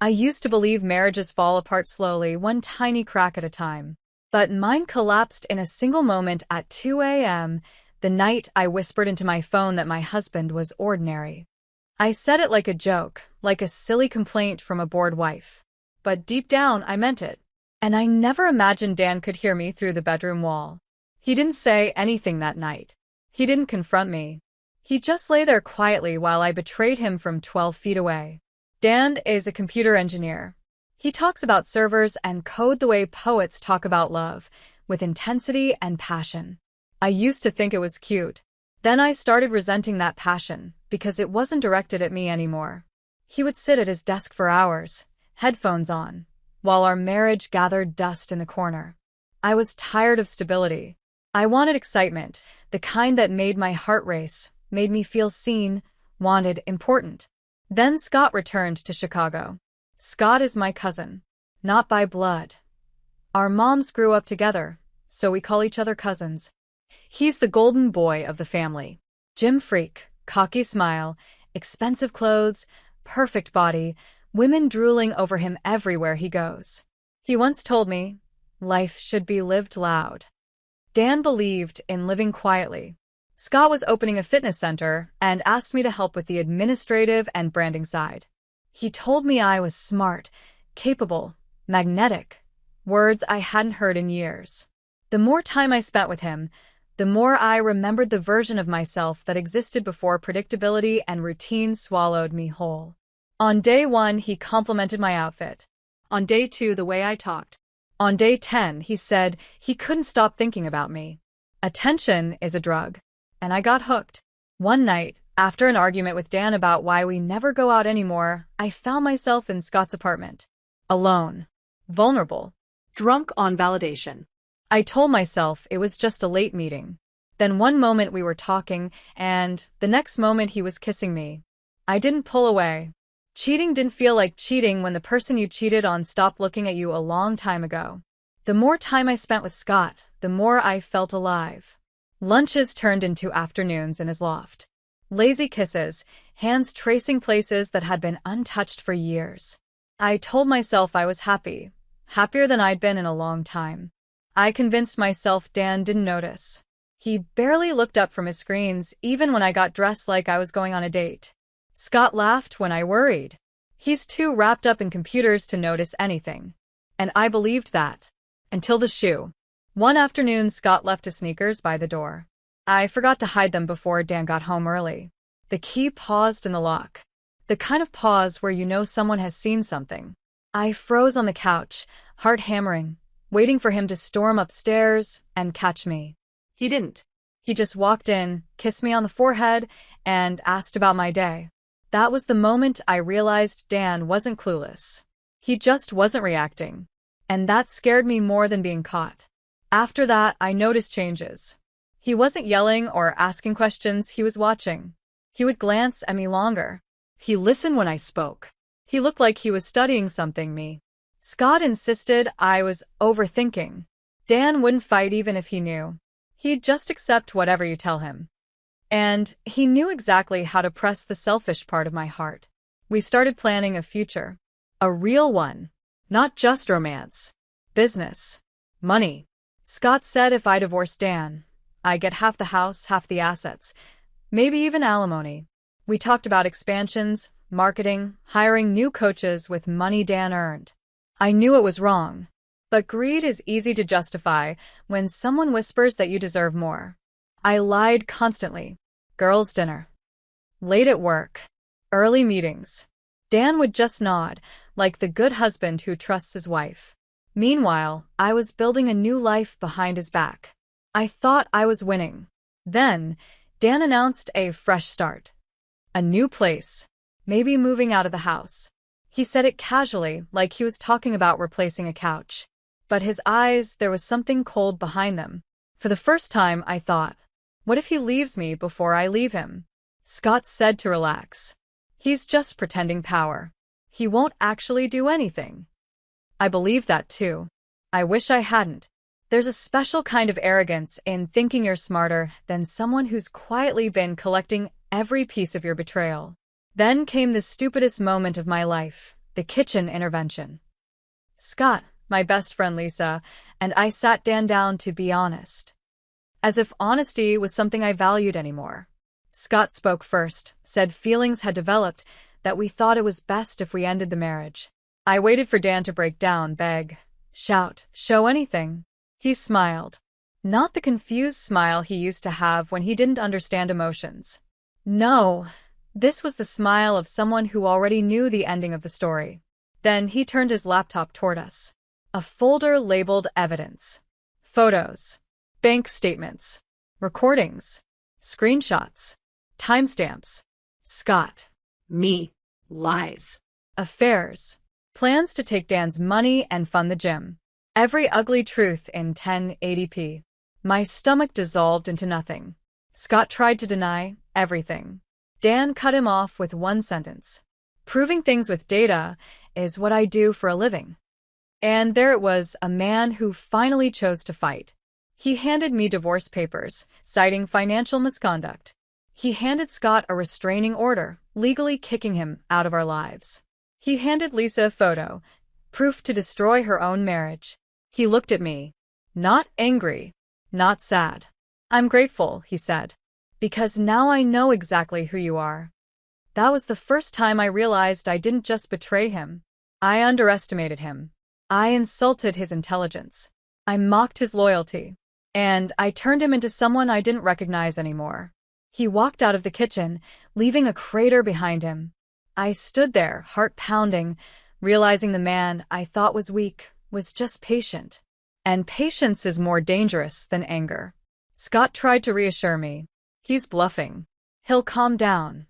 I used to believe marriages fall apart slowly, one tiny crack at a time. But mine collapsed in a single moment at 2 a.m., the night I whispered into my phone that my husband was ordinary. I said it like a joke, like a silly complaint from a bored wife. But deep down, I meant it. And I never imagined Dan could hear me through the bedroom wall. He didn't say anything that night. He didn't confront me. He just lay there quietly while I betrayed him from 12 feet away. Dan is a computer engineer. He talks about servers and code the way poets talk about love, with intensity and passion. I used to think it was cute. Then I started resenting that passion, because it wasn't directed at me anymore. He would sit at his desk for hours, headphones on, while our marriage gathered dust in the corner. I was tired of stability. I wanted excitement, the kind that made my heart race, made me feel seen, wanted, important. Then Scott returned to Chicago. Scott is my cousin. Not by blood. Our moms grew up together, so we call each other cousins. He's the golden boy of the family. Gym freak, cocky smile, expensive clothes, perfect body, women drooling over him everywhere he goes. He once told me, life should be lived loud. Dan believed in living quietly. Scott was opening a fitness center and asked me to help with the administrative and branding side. He told me I was smart, capable, magnetic, words I hadn't heard in years. The more time I spent with him, the more I remembered the version of myself that existed before predictability and routine swallowed me whole. On day 1, he complimented my outfit. On day 2, the way I talked. On day 10, he said he couldn't stop thinking about me. Attention is a drug. And I got hooked. One night, after an argument with Dan about why we never go out anymore, I found myself in Scott's apartment. Alone. Vulnerable. Drunk on validation. I told myself it was just a late meeting. Then one moment we were talking, and the next moment he was kissing me. I didn't pull away. Cheating didn't feel like cheating when the person you cheated on stopped looking at you a long time ago. The more time I spent with Scott, the more I felt alive. Lunches turned into afternoons in his loft. Lazy kisses, hands tracing places that had been untouched for years. I told myself I was happy, happier than I'd been in a long time. I convinced myself Dan didn't notice. He barely looked up from his screens, even when I got dressed like I was going on a date. Scott laughed when I worried. He's too wrapped up in computers to notice anything. And I believed that. Until the shoe. One afternoon, Scott left his sneakers by the door. I forgot to hide them before Dan got home early. The key paused in the lock. The kind of pause where you know someone has seen something. I froze on the couch, heart hammering, waiting for him to storm upstairs and catch me. He didn't. He just walked in, kissed me on the forehead, and asked about my day. That was the moment I realized Dan wasn't clueless. He just wasn't reacting. And that scared me more than being caught. After that, I noticed changes. He wasn't yelling or asking questions, he was watching. He would glance at me longer. He listened when I spoke. He looked like he was studying something me. Scott insisted I was overthinking. Dan wouldn't fight even if he knew. He'd just accept whatever you tell him. And he knew exactly how to press the selfish part of my heart. We started planning a future. A real one. Not just romance. Business. Money. Scott said if I divorced Dan, I'd get half the house, half the assets. Maybe even alimony. We talked about expansions, marketing, hiring new coaches with money Dan earned. I knew it was wrong. But greed is easy to justify when someone whispers that you deserve more. I lied constantly. Girls' dinner. Late at work. Early meetings. Dan would just nod, like the good husband who trusts his wife. Meanwhile, I was building a new life behind his back. I thought I was winning. Then, Dan announced a fresh start. A new place. Maybe moving out of the house. He said it casually, like he was talking about replacing a couch. But his eyes, there was something cold behind them. For the first time, I thought, what if he leaves me before I leave him? Scott said to relax. He's just pretending power. He won't actually do anything. I believe that too. I wish I hadn't. There's a special kind of arrogance in thinking you're smarter than someone who's quietly been collecting every piece of your betrayal. Then came the stupidest moment of my life, the kitchen intervention. Scott, my best friend Lisa, and I sat Dan down to be honest. As if honesty was something I valued anymore. Scott spoke first, said feelings had developed, that we thought it was best if we ended the marriage. I waited for Dan to break down, beg, shout, show anything. He smiled. Not the confused smile he used to have when he didn't understand emotions. No, this was the smile of someone who already knew the ending of the story. Then he turned his laptop toward us. A folder labeled evidence. Photos. Bank statements. Recordings. Screenshots. Timestamps. Scott. Me. Lies. Affairs. Plans to take Dan's money and fund the gym. Every ugly truth in 1080p. My stomach dissolved into nothing. Scott tried to deny everything. Dan cut him off with one sentence. Proving things with data is what I do for a living. And there it was, a man who finally chose to fight. He handed me divorce papers, citing financial misconduct. He handed Scott a restraining order, legally kicking him out of our lives. He handed Lisa a photo, proof to destroy her own marriage. He looked at me. Not angry, not sad. I'm grateful, he said. Because now I know exactly who you are. That was the first time I realized I didn't just betray him. I underestimated him. I insulted his intelligence. I mocked his loyalty. And I turned him into someone I didn't recognize anymore. He walked out of the kitchen, leaving a crater behind him. I stood there, heart pounding, realizing the man I thought was weak was just patient. And patience is more dangerous than anger. Scott tried to reassure me. He's bluffing. He'll calm down.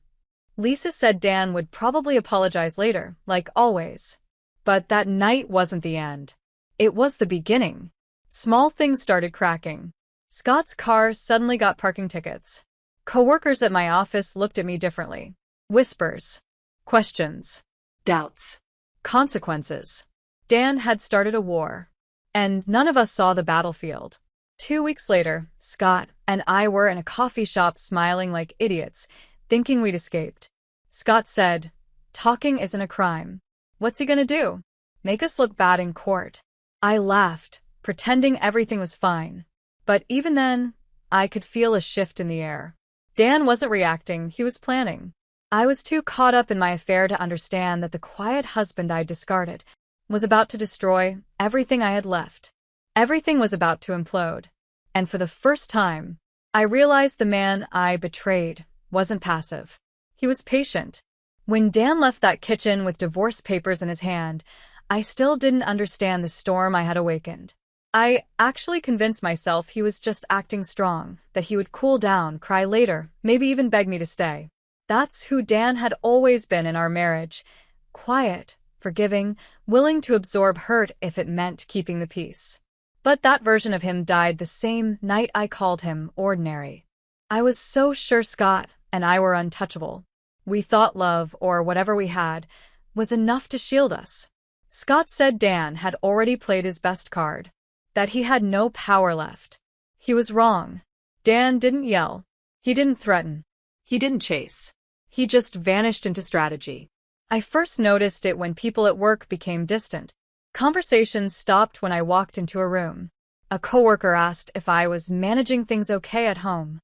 Lisa said Dan would probably apologize later, like always. But that night wasn't the end. It was the beginning. Small things started cracking. Scott's car suddenly got parking tickets. Coworkers at my office looked at me differently. Whispers. Questions. Doubts. Consequences. Dan had started a war. And none of us saw the battlefield. 2 weeks later, Scott and I were in a coffee shop smiling like idiots, thinking we'd escaped. Scott said, "Talking isn't a crime. What's he gonna do? Make us look bad in court?" I laughed, pretending everything was fine. But even then, I could feel a shift in the air. Dan wasn't reacting, he was planning. I was too caught up in my affair to understand that the quiet husband I discarded was about to destroy everything I had left. Everything was about to implode. And for the first time, I realized the man I betrayed wasn't passive. He was patient. When Dan left that kitchen with divorce papers in his hand, I still didn't understand the storm I had awakened. I actually convinced myself he was just acting strong, that he would cool down, cry later, maybe even beg me to stay. That's who Dan had always been in our marriage. Quiet, forgiving, willing to absorb hurt if it meant keeping the peace. But that version of him died the same night I called him ordinary. I was so sure Scott and I were untouchable. We thought love, or whatever we had, was enough to shield us. Scott said Dan had already played his best card, that he had no power left. He was wrong. Dan didn't yell. He didn't threaten. He didn't chase. He just vanished into strategy. I first noticed it when people at work became distant. Conversations stopped when I walked into a room. A coworker asked if I was managing things okay at home.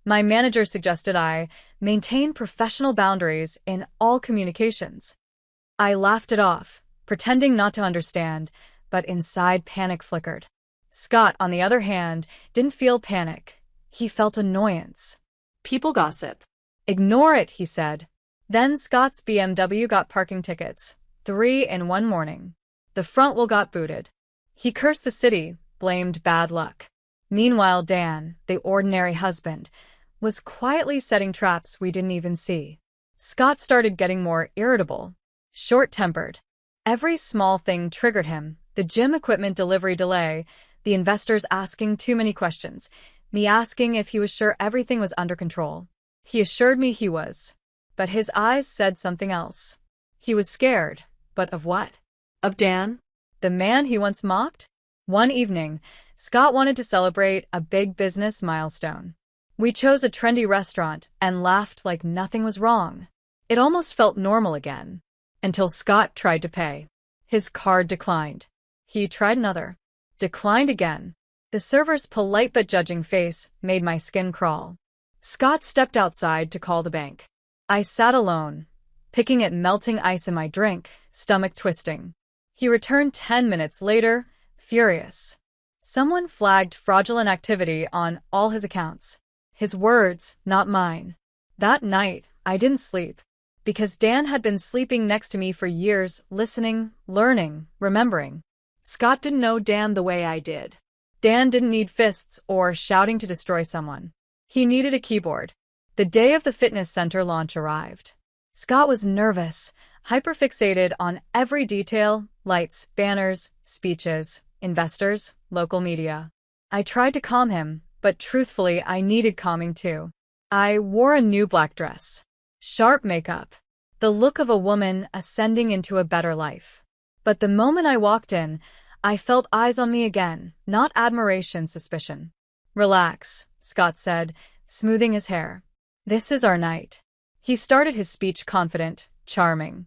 My manager suggested I maintain professional boundaries in all communications. I laughed it off, pretending not to understand, but inside panic flickered. Scott, on the other hand, didn't feel panic. He felt annoyance. People gossip. Ignore it, he said. Then Scott's BMW got parking tickets, 3 in one morning. The front wheel got booted. He cursed the city, blamed bad luck. Meanwhile, Dan, the ordinary husband, was quietly setting traps we didn't even see. Scott started getting more irritable, short-tempered. Every small thing triggered him: the gym equipment delivery delay, the investors asking too many questions, me asking if he was sure everything was under control. He assured me he was. But his eyes said something else. He was scared. But of what? Of Dan? The man he once mocked? One evening, Scott wanted to celebrate a big business milestone. We chose a trendy restaurant and laughed like nothing was wrong. It almost felt normal again. until Scott tried to pay. His card declined. He tried another. Declined again. The server's polite but judging face made my skin crawl. Scott stepped outside to call the bank. I sat alone, picking at melting ice in my drink, stomach twisting. He returned 10 minutes later, furious. Someone flagged fraudulent activity on all his accounts. His words, not mine. That night, I didn't sleep. Because Dan had been sleeping next to me for years, listening, learning, remembering. Scott didn't know Dan the way I did. Dan didn't need fists or shouting to destroy someone. He needed a keyboard. The day of the fitness center launch arrived. Scott was nervous, hyperfixated on every detail, lights, banners, speeches, investors, local media. I tried to calm him, but truthfully, I needed calming too. I wore a new black dress. Sharp makeup. The look of a woman ascending into a better life. But the moment I walked in, I felt eyes on me again, not admiration, suspicion. Relax, Scott said, smoothing his hair. This is our night. He started his speech confident, charming.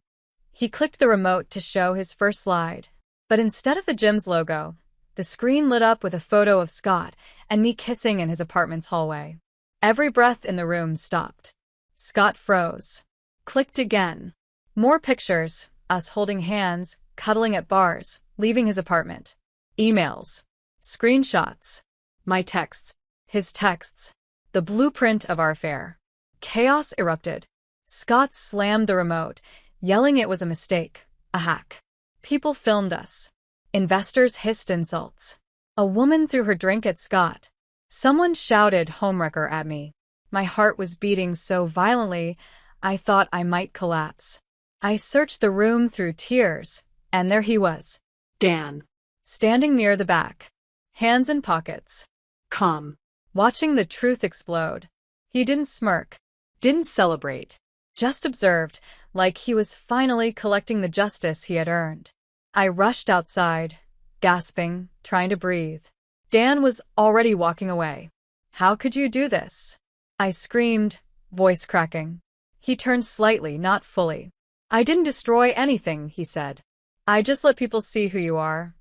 He clicked the remote to show his first slide. But instead of the gym's logo, the screen lit up with a photo of Scott and me kissing in his apartment's hallway. Every breath in the room stopped. Scott froze. Clicked again. More pictures, us holding hands, cuddling at bars, leaving his apartment. Emails. Screenshots. My texts. His texts. The blueprint of our affair. Chaos erupted. Scott slammed the remote, yelling it was a mistake, a hack. People filmed us. Investors hissed insults. A woman threw her drink at Scott. Someone shouted homewrecker at me. My heart was beating so violently, I thought I might collapse. I searched the room through tears, and there he was. Dan. Standing near the back. Hands in pockets. Calm. Watching the truth explode. He didn't smirk. Didn't celebrate. Just observed, like he was finally collecting the justice he had earned. I rushed outside, gasping, trying to breathe. Dan was already walking away. How could you do this? I screamed, voice cracking. He turned slightly, not fully. I didn't destroy anything, he said. I just let people see who you are.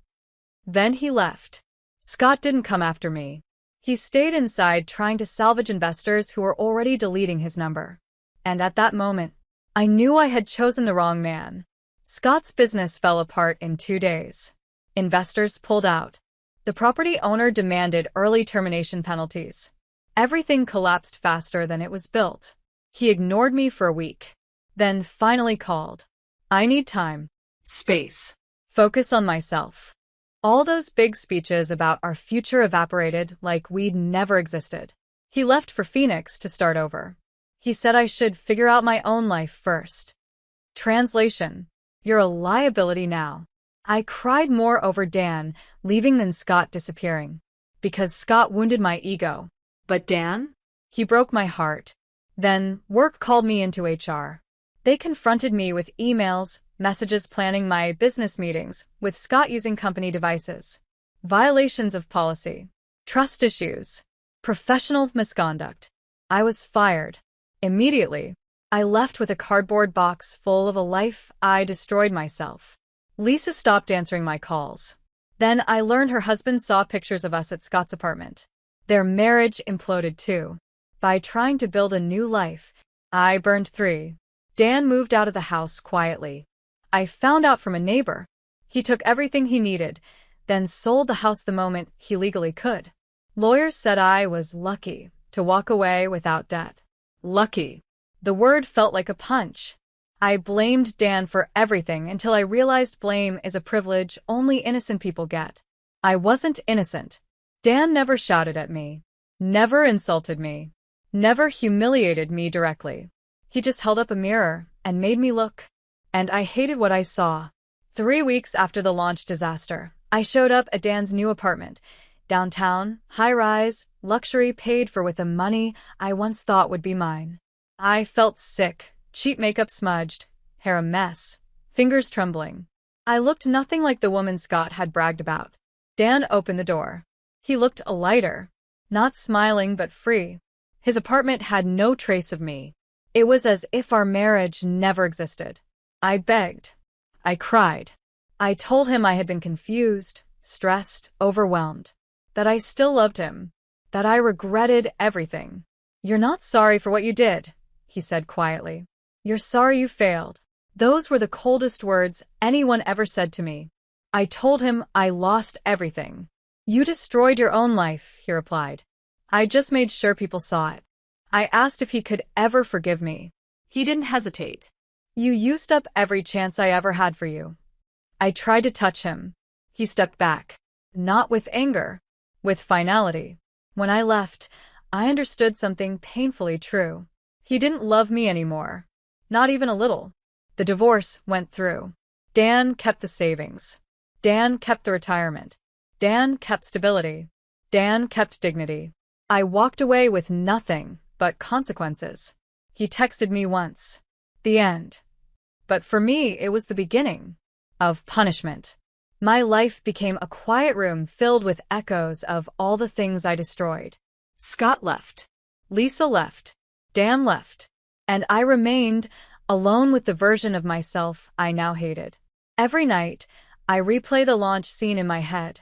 Then he left. Scott didn't come after me. He stayed inside trying to salvage investors who were already deleting his number. And at that moment, I knew I had chosen the wrong man. Scott's business fell apart in 2 days. Investors pulled out. The property owner demanded early termination penalties. Everything collapsed faster than it was built. He ignored me for a week. Then finally called. I need time. Space. Focus on myself. All those big speeches about our future evaporated like we'd never existed. He left for Phoenix to start over. He said I should figure out my own life first. Translation. You're a liability now. I cried more over Dan leaving than Scott disappearing. Because Scott wounded my ego. But Dan? He broke my heart. Then, work called me into HR. They confronted me with emails, messages planning my business meetings, with Scott using company devices. Violations of policy. Trust issues. Professional misconduct. I was fired. Immediately, I left with a cardboard box full of a life I destroyed myself. Lisa stopped answering my calls. Then I learned her husband saw pictures of us at Scott's apartment. Their marriage imploded too. By trying to build a new life, I burned 3. Dan moved out of the house quietly. I found out from a neighbor. He took everything he needed, then sold the house the moment he legally could. Lawyers said I was lucky to walk away without debt. Lucky. The word felt like a punch. I blamed Dan for everything until I realized blame is a privilege only innocent people get. I wasn't innocent. Dan never shouted at me. Never insulted me. Never humiliated me directly. He just held up a mirror and made me look. And I hated what I saw. 3 weeks after the launch disaster, I showed up at Dan's new apartment. Downtown, high-rise, luxury paid for with the money I once thought would be mine. I felt sick, cheap makeup smudged, hair a mess, fingers trembling. I looked nothing like the woman Scott had bragged about. Dan opened the door. He looked lighter, not smiling but free. His apartment had no trace of me. It was as if our marriage never existed. I begged. I cried. I told him I had been confused, stressed, overwhelmed, that I still loved him, that I regretted everything. "You're not sorry for what you did," he said quietly. "You're sorry you failed." Those were the coldest words anyone ever said to me. I told him I lost everything. "You destroyed your own life," he replied. I just made sure people saw it. I asked if he could ever forgive me. He didn't hesitate. "You used up every chance I ever had for you." I tried to touch him. He stepped back. Not with anger, with finality. When I left, I understood something painfully true. He didn't love me anymore. Not even a little. The divorce went through. Dan kept the savings. Dan kept the retirement. Dan kept stability. Dan kept dignity. I walked away with nothing but consequences. He texted me once. The end. But for me, it was the beginning of punishment. My life became a quiet room filled with echoes of all the things I destroyed. Scott left. Lisa left. Dan left. And I remained alone with the version of myself I now hated. Every night, I replay the launch scene in my head.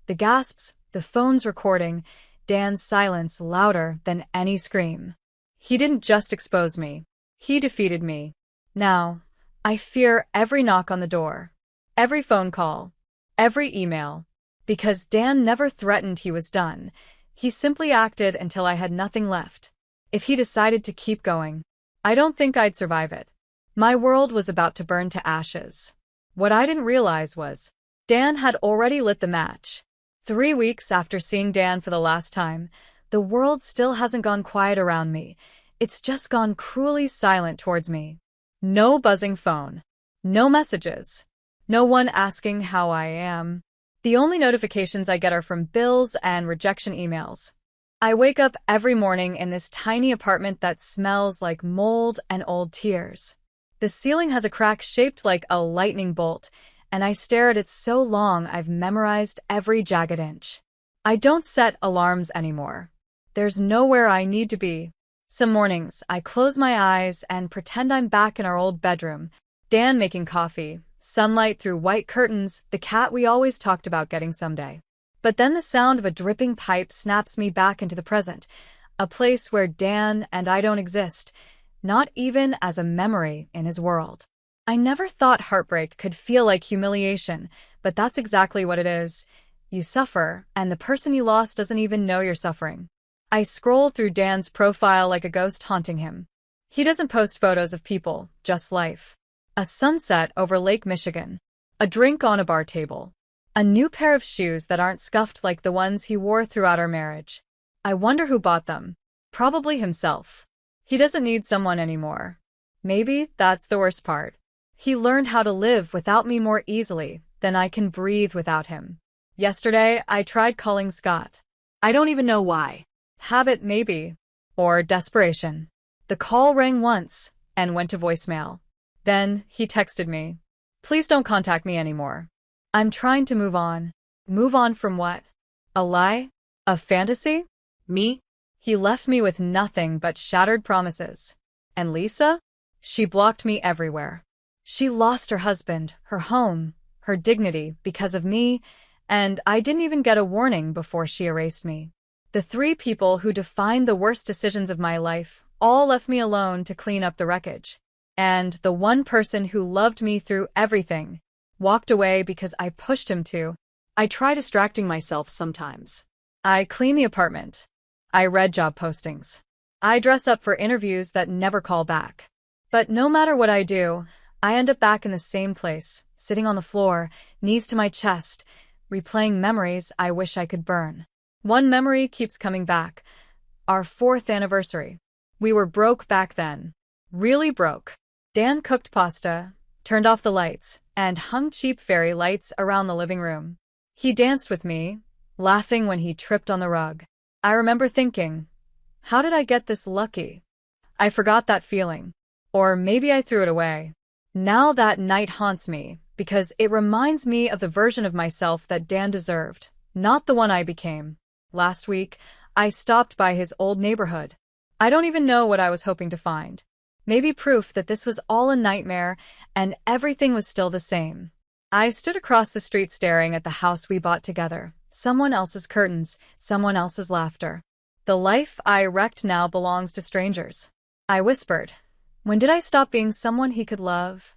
The gasps, the phone's recording, Dan's silence louder than any scream. He didn't just expose me. He defeated me. Now, I fear every knock on the door, every phone call, every email. Because Dan never threatened he was done. He simply acted until I had nothing left. If he decided to keep going, I don't think I'd survive it. My world was about to burn to ashes. What I didn't realize was, Dan had already lit the match. 3 weeks after seeing Dan for the last time, the world still hasn't gone quiet around me. It's just gone cruelly silent towards me. No buzzing phone. No messages. No one asking how I am. The only notifications I get are from bills and rejection emails. I wake up every morning in this tiny apartment that smells like mold and old tears. The ceiling has a crack shaped like a lightning bolt, and I stare at it so long I've memorized every jagged inch. I don't set alarms anymore. There's nowhere I need to be. Some mornings, I close my eyes and pretend I'm back in our old bedroom, Dan making coffee, sunlight through white curtains, the cat we always talked about getting someday. But then the sound of a dripping pipe snaps me back into the present, a place where Dan and I don't exist, not even as a memory in his world. I never thought heartbreak could feel like humiliation, but that's exactly what it is. You suffer, and the person you lost doesn't even know you're suffering. I scroll through Dan's profile like a ghost haunting him. He doesn't post photos of people, just life. A sunset over Lake Michigan. A drink on a bar table. A new pair of shoes that aren't scuffed like the ones he wore throughout our marriage. I wonder who bought them. Probably himself. He doesn't need someone anymore. Maybe that's the worst part. He learned how to live without me more easily than I can breathe without him. Yesterday, I tried calling Scott. I don't even know why. Habit, maybe. Or desperation. The call rang once and went to voicemail. Then he texted me. "Please don't contact me anymore. I'm trying to move on." Move on from what? A lie? A fantasy? Me? He left me with nothing but shattered promises. And Lisa? She blocked me everywhere. She lost her husband, her home, her dignity because of me, and I didn't even get a warning before she erased me. The 3 people who defined the worst decisions of my life all left me alone to clean up the wreckage. And the one person who loved me through everything walked away because I pushed him to. I try distracting myself sometimes. I clean the apartment. I read job postings. I dress up for interviews that never call back. But no matter what I do, I end up back in the same place, sitting on the floor, knees to my chest, replaying memories I wish I could burn. One memory keeps coming back. Our 4th anniversary. We were broke back then. Really broke. Dan cooked pasta, turned off the lights, and hung cheap fairy lights around the living room. He danced with me, laughing when he tripped on the rug. I remember thinking, how did I get this lucky? I forgot that feeling. Or maybe I threw it away. Now that night haunts me, because it reminds me of the version of myself that Dan deserved, not the one I became. Last week, I stopped by his old neighborhood. I don't even know what I was hoping to find. Maybe proof that this was all a nightmare and everything was still the same. I stood across the street staring at the house we bought together. Someone else's curtains, someone else's laughter. The life I wrecked now belongs to strangers. I whispered, when did I stop being someone he could love?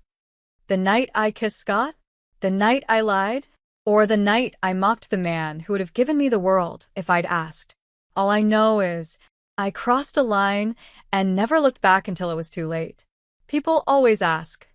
The night I kissed Scott? The night I lied? Or the night I mocked the man who would have given me the world if I'd asked? All I know is I crossed a line and never looked back until it was too late. People always ask,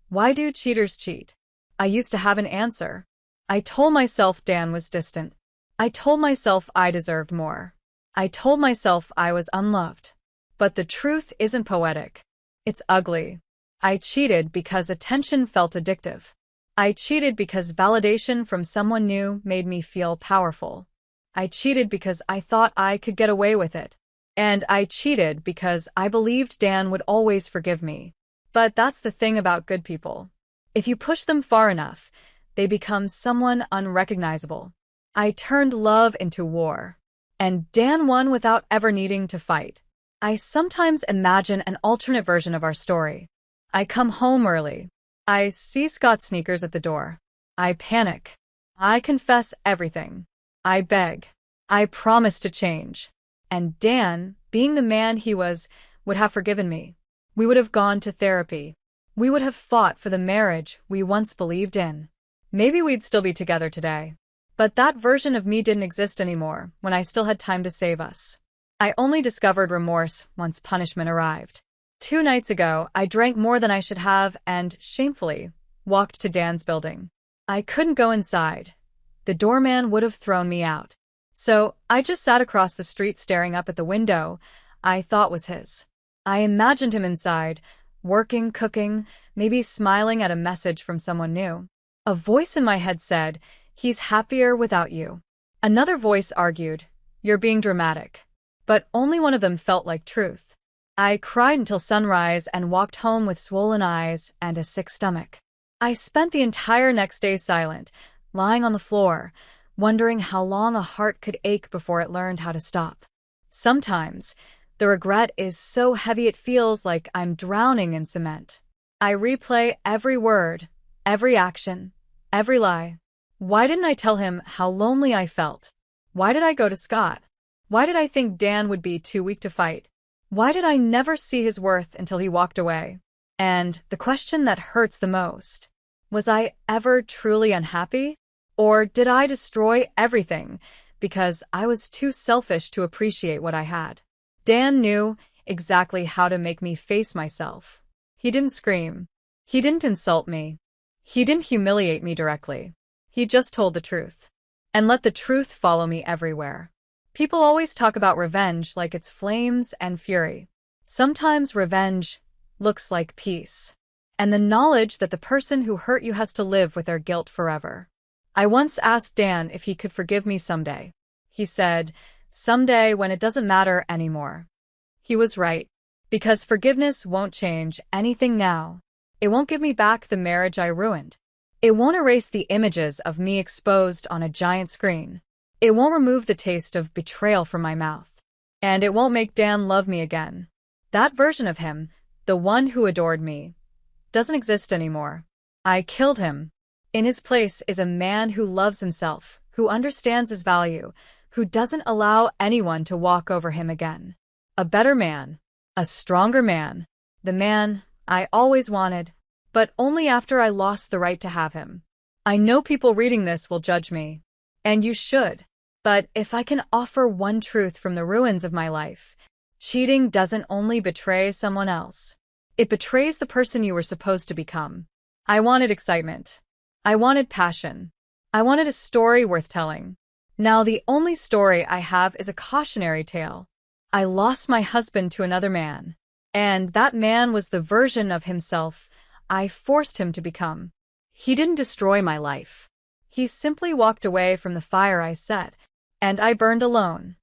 why do cheaters cheat? I used to have an answer. I told myself Dan was distant. I told myself I deserved more. I told myself I was unloved. But the truth isn't poetic. It's ugly. I cheated because attention felt addictive. I cheated because validation from someone new made me feel powerful. I cheated because I thought I could get away with it. And I cheated because I believed Dan would always forgive me. But that's the thing about good people. If you push them far enough, they become someone unrecognizable. I turned love into war. And Dan won without ever needing to fight. I sometimes imagine an alternate version of our story. I come home early. I see Scott's sneakers at the door. I panic. I confess everything. I beg. I promise to change. And Dan, being the man he was, would have forgiven me. We would have gone to therapy. We would have fought for the marriage we once believed in. Maybe we'd still be together today. But that version of me didn't exist anymore when I still had time to save us. I only discovered remorse once punishment arrived. 2 nights ago, I drank more than I should have and, shamefully, walked to Dan's building. I couldn't go inside. The doorman would have thrown me out. So I just sat across the street staring up at the window I thought was his. I imagined him inside, working, cooking, maybe smiling at a message from someone new. A voice in my head said, he's happier without you. Another voice argued, you're being dramatic. But only one of them felt like truth. I cried until sunrise and walked home with swollen eyes and a sick stomach. I spent the entire next day silent, lying on the floor, wondering how long a heart could ache before it learned how to stop. Sometimes, the regret is so heavy it feels like I'm drowning in cement. I replay every word, every action, every lie. Why didn't I tell him how lonely I felt? Why did I go to Scott? Why did I think Dan would be too weak to fight? Why did I never see his worth until he walked away? And the question that hurts the most, was I ever truly unhappy? Or did I destroy everything because I was too selfish to appreciate what I had? Dan knew exactly how to make me face myself. He didn't scream. He didn't insult me. He didn't humiliate me directly. He just told the truth. And let the truth follow me everywhere. People always talk about revenge like it's flames and fury. Sometimes revenge looks like peace. And the knowledge that the person who hurt you has to live with their guilt forever. I once asked Dan if he could forgive me someday. He said, someday when it doesn't matter anymore. He was right. Because forgiveness won't change anything now. It won't give me back the marriage I ruined. It won't erase the images of me exposed on a giant screen. It won't remove the taste of betrayal from my mouth. And it won't make Dan love me again. That version of him, the one who adored me, doesn't exist anymore. I killed him. In his place is a man who loves himself, who understands his value, who doesn't allow anyone to walk over him again. A better man. A stronger man. The man I always wanted, but only after I lost the right to have him. I know people reading this will judge me. And you should. But if I can offer one truth from the ruins of my life, cheating doesn't only betray someone else. It betrays the person you were supposed to become. I wanted excitement. I wanted passion. I wanted a story worth telling. Now the only story I have is a cautionary tale. I lost my husband to another man. And that man was the version of himself I forced him to become. He didn't destroy my life. He simply walked away from the fire I set, and I burned alone.